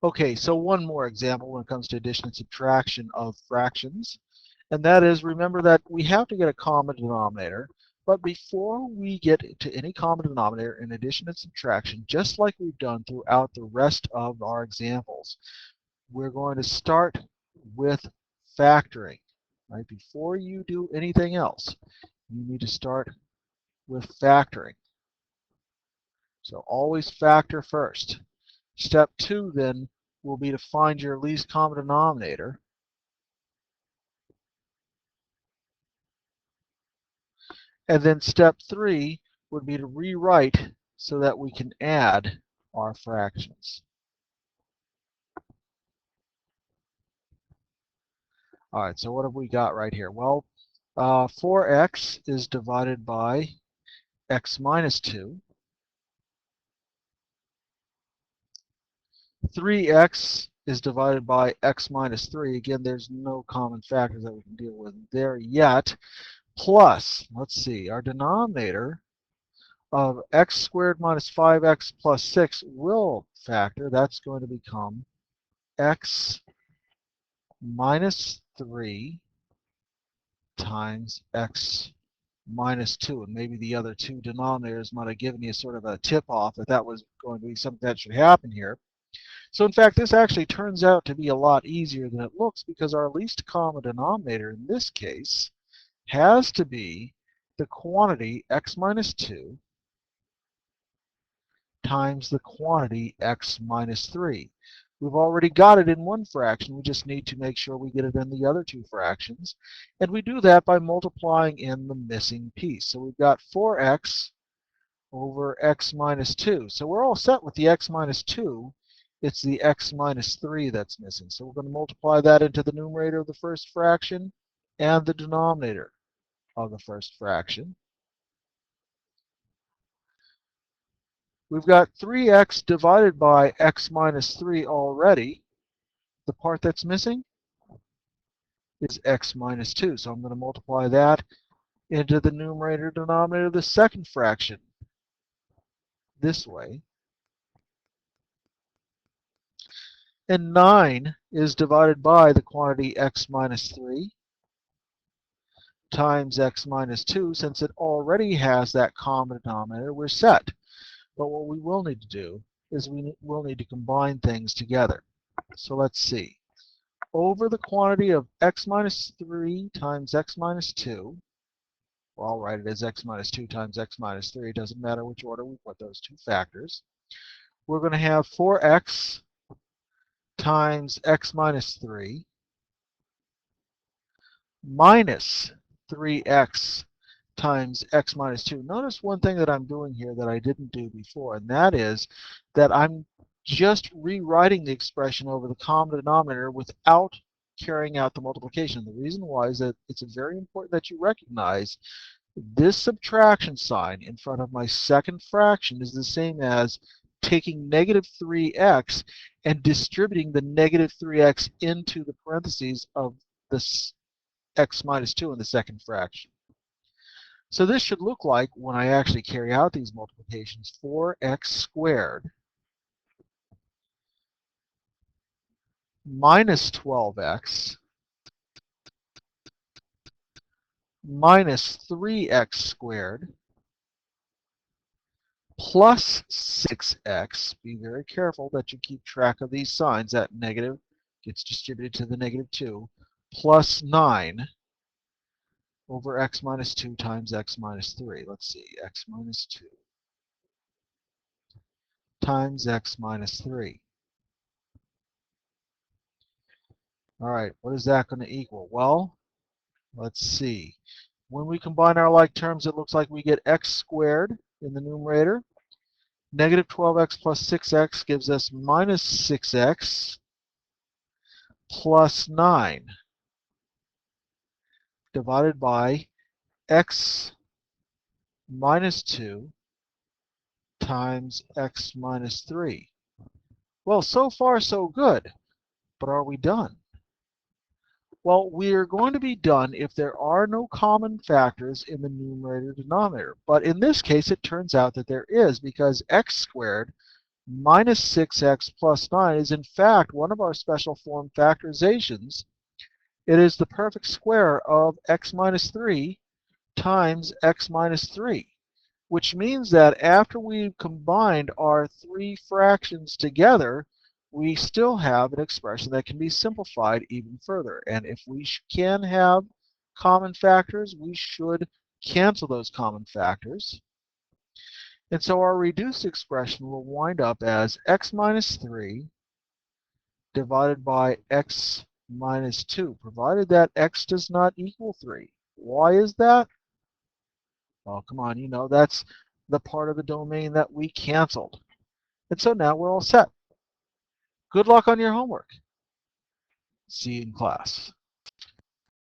Okay, so one more example when it comes to addition and subtraction of fractions. And that is, remember that we have to get a common denominator. But before we get to any common denominator in addition and subtraction, just like we've done throughout the rest of our examples, we're going to start with factoring. Right? Before you do anything else, you need to start with factoring. So always factor first. Step 2 then will be to find your least common denominator. And then step 3 would be to rewrite so that we can add our fractions. All right, so what have we got right here? Well, 4x is divided by x minus 2. 3x is divided by x minus 3. Again, there's no common factors that we can deal with there yet. Plus, let's see, our denominator of x squared minus 5x plus 6 will factor. That's going to become x minus 3 times x minus 2. And maybe the other two denominators might have given you sort of a tip-off that that was going to be something that should happen here. So in fact, this actually turns out to be a lot easier than it looks, because our least common denominator in this case has to be the quantity x minus 2 times the quantity x minus 3. We've already got it in one fraction. We just need to make sure we get it in the other two fractions. And we do that by multiplying in the missing piece. So we've got 4x over x minus 2. So we're all set with the x minus 2. It's the x minus 3 that's missing. So we're going to multiply that into the numerator of the first fraction and the denominator of the first fraction. We've got 3x divided by x minus 3 already. The part that's missing is x minus 2. So I'm going to multiply that into the numerator denominator of the second fraction this way. And 9 is divided by the quantity x minus 3 times x minus 2. Since it already has that common denominator, we're set. But what we will need to do is we will need to combine things together. So let's see. Over the quantity of x minus 3 times x minus 2, well, I'll write it as x minus 2 times x minus 3. It doesn't matter which order we put those two factors. We're going to have 4x times x minus 3 minus 3x times x minus 2. Notice one thing that I'm doing here that I didn't do before, and that is that I'm just rewriting the expression over the common denominator without carrying out the multiplication. The reason why is that it's very important that you recognize this subtraction sign in front of my second fraction is the same as taking negative 3x and distributing the negative 3x into the parentheses of this x minus 2 in the second fraction. So this should look like, when I actually carry out these multiplications, 4x squared minus 12x minus 3x squared plus 6x. Be very careful that you keep track of these signs. That negative gets distributed to the negative 2, plus 9 over x minus 2 times x minus 3. Let's see, x minus 2 times x minus 3. All right, what is that going to equal? Well, let's see. When we combine our like terms, it looks like we get x squared in the numerator. Negative 12x plus 6x gives us minus 6x plus 9 divided by x minus 2 times x minus 3. Well, so far so good, but are we done? Well, we're going to be done if there are no common factors in the numerator denominator. But in this case, it turns out that there is, because x squared minus 6x plus 9 is in fact one of our special form factorizations. It is the perfect square of x minus 3 times x minus 3, which means that after we've combined our three fractions together, we still have an expression that can be simplified even further. And if we can have common factors, we should cancel those common factors. And so our reduced expression will wind up as x minus 3 divided by x minus 2, provided that x does not equal 3. Why is that? Oh, come on, you know, that's the part of the domain that we canceled. And so now we're all set. Good luck on your homework. See you in class.